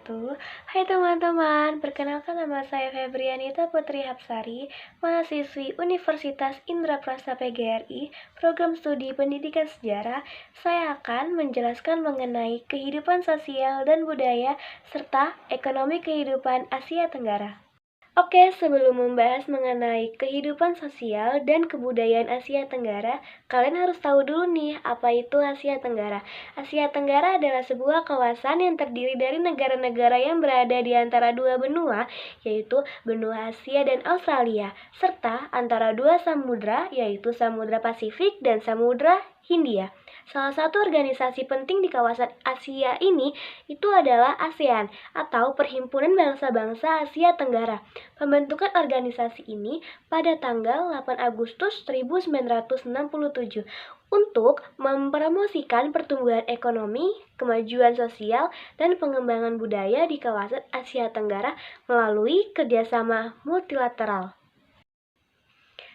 wabarakatuh. Hai teman-teman, perkenalkan nama saya Febrianita Putri Hapsari, mahasiswi Universitas Indraprasta PGRI, Program Studi Pendidikan Sejarah. Saya akan menjelaskan mengenai kehidupan sosial dan budaya serta ekonomi kehidupan Asia Tenggara. Oke, sebelum membahas mengenai kehidupan sosial dan kebudayaan Asia Tenggara, kalian harus tahu dulu nih, apa itu Asia Tenggara. Asia Tenggara adalah sebuah kawasan yang terdiri dari negara-negara yang berada di antara dua benua, yaitu benua Asia dan Australia, serta antara dua samudra, yaitu Samudra Pasifik dan Samudra Hindia. Salah satu organisasi penting di kawasan Asia ini itu adalah ASEAN atau Perhimpunan Bangsa-Bangsa Asia Tenggara. Pembentukan organisasi ini pada tanggal 8 Agustus 1967 untuk mempromosikan pertumbuhan ekonomi, kemajuan sosial, dan pengembangan budaya di kawasan Asia Tenggara melalui kerjasama multilateral.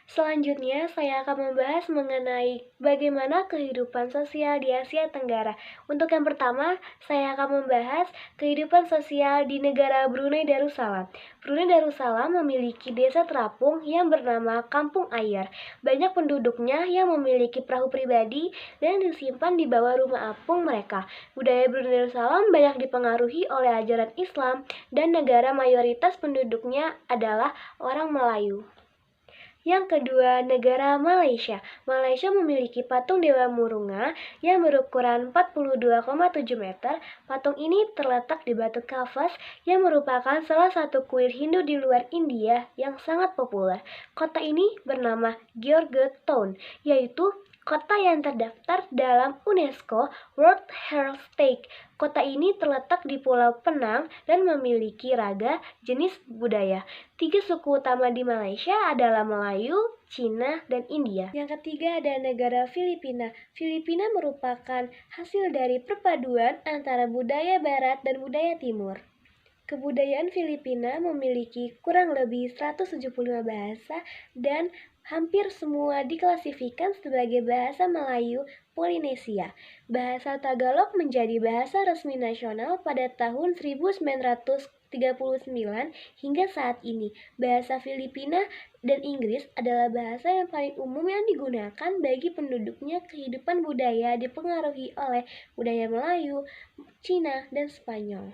Selanjutnya, saya akan membahas mengenai bagaimana kehidupan sosial di Asia Tenggara. Untuk yang pertama, saya akan membahas kehidupan sosial di negara Brunei Darussalam. Brunei Darussalam memiliki desa terapung yang bernama Kampung Ayer. Banyak penduduknya yang memiliki perahu pribadi dan disimpan di bawah rumah apung mereka. Budaya Brunei Darussalam banyak dipengaruhi oleh ajaran Islam dan negara mayoritas penduduknya adalah orang Melayu. Yang kedua, negara Malaysia. Malaysia memiliki patung Dewa Murunga yang berukuran 42,7 meter. Patung ini terletak di Batu Kavas yang merupakan salah satu kuil Hindu di luar India yang sangat populer. Kota ini bernama Georgetown, yaitu kota yang terdaftar dalam UNESCO World Heritage. Kota ini terletak di Pulau Penang dan memiliki raga jenis budaya. 3 suku utama di Malaysia adalah Melayu, Cina, dan India. Yang ketiga ada negara Filipina. Filipina merupakan hasil dari perpaduan antara budaya barat dan budaya timur. Kebudayaan Filipina memiliki kurang lebih 175 bahasa dan hampir semua diklasifikasikan sebagai bahasa Melayu Polinesia. Bahasa Tagalog menjadi bahasa resmi nasional pada tahun 1939 hingga saat ini. Bahasa Filipina dan Inggris adalah bahasa yang paling umum yang digunakan bagi penduduknya. Kehidupan budaya dipengaruhi oleh budaya Melayu, Cina, dan Spanyol.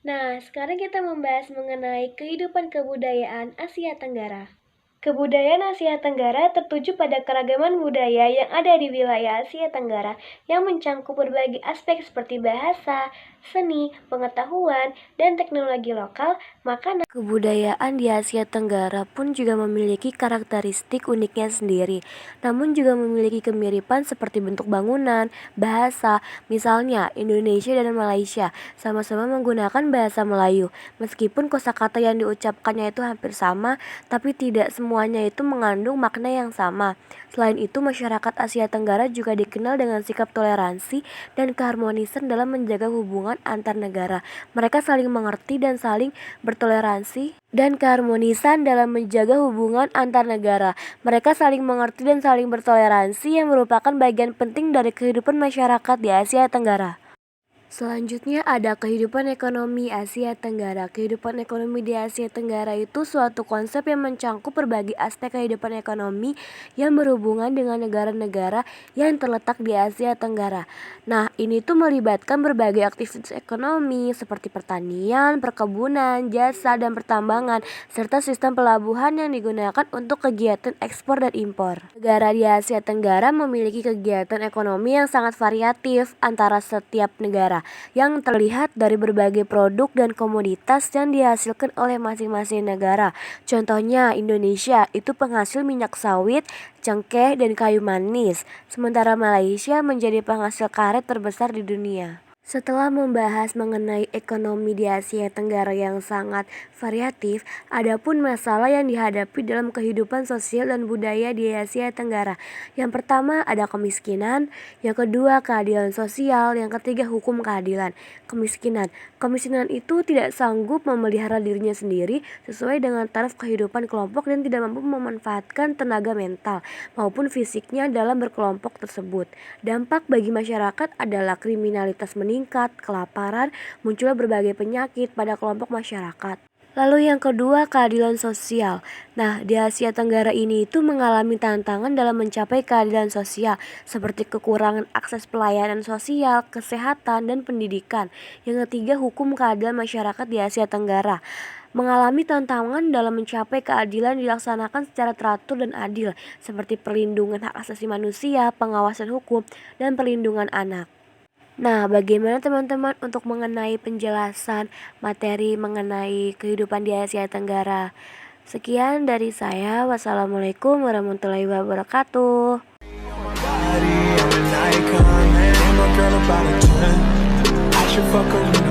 Nah, sekarang kita membahas mengenai kehidupan kebudayaan Asia Tenggara. Kebudayaan Asia Tenggara tertuju pada keragaman budaya yang ada di wilayah Asia Tenggara yang mencangkup berbagai aspek seperti bahasa, seni, pengetahuan, dan teknologi lokal. Maka kebudayaan di Asia Tenggara pun juga memiliki karakteristik uniknya sendiri, namun juga memiliki kemiripan seperti bentuk bangunan, bahasa. Misalnya, Indonesia dan Malaysia sama-sama menggunakan bahasa Melayu. Meskipun kosakata yang diucapkannya itu hampir sama, tapi tidak semuanya itu mengandung makna yang sama. Selain itu, masyarakat Asia Tenggara juga dikenal dengan sikap toleransi dan keharmonisan dalam menjaga hubungan antar negara. Mereka saling mengerti dan saling bertoleransi dan keharmonisan dalam menjaga hubungan antar negara. Mereka saling mengerti dan saling bertoleransi yang merupakan bagian penting dari kehidupan masyarakat di Asia Tenggara. Selanjutnya ada kehidupan ekonomi Asia Tenggara. Kehidupan ekonomi di Asia Tenggara itu suatu konsep yang mencangkup berbagai aspek kehidupan ekonomi yang berhubungan dengan negara-negara yang terletak di Asia Tenggara. Nah, ini tuh melibatkan berbagai aktivitas ekonomi seperti pertanian, perkebunan, jasa, dan pertambangan, serta sistem pelabuhan yang digunakan untuk kegiatan ekspor dan impor. Negara di Asia Tenggara memiliki kegiatan ekonomi yang sangat variatif antara setiap negara, yang terlihat dari berbagai produk dan komoditas yang dihasilkan oleh masing-masing negara. Contohnya, Indonesia itu penghasil minyak sawit, cengkeh, dan kayu manis, sementara Malaysia menjadi penghasil karet terbesar di dunia. Setelah membahas mengenai ekonomi di Asia Tenggara yang sangat variatif, ada pun masalah yang dihadapi dalam kehidupan sosial dan budaya di Asia Tenggara. Yang pertama ada kemiskinan, yang kedua keadilan sosial, yang ketiga hukum keadilan. Kemiskinan itu tidak sanggup memelihara dirinya sendiri sesuai dengan taraf kehidupan kelompok dan tidak mampu memanfaatkan tenaga mental maupun fisiknya dalam berkelompok tersebut. Dampak bagi masyarakat adalah kriminalitas meningkat, meningkat, kelaparan, munculnya berbagai penyakit pada kelompok masyarakat. Lalu yang kedua, keadilan sosial. Nah, di Asia Tenggara ini itu mengalami tantangan dalam mencapai keadilan sosial, seperti kekurangan akses pelayanan sosial, kesehatan, dan pendidikan. Yang ketiga, hukum keadilan masyarakat di Asia Tenggara mengalami tantangan dalam mencapai keadilan dilaksanakan secara teratur dan adil, seperti perlindungan hak asasi manusia, pengawasan hukum, dan perlindungan anak. Nah, bagaimana teman-teman untuk mengenai penjelasan materi mengenai kehidupan di Asia Tenggara? Sekian dari saya. Wassalamualaikum warahmatullahi wabarakatuh. Body, I'm an icon, man. I'm a girl about a 10. I should fuck her, you know.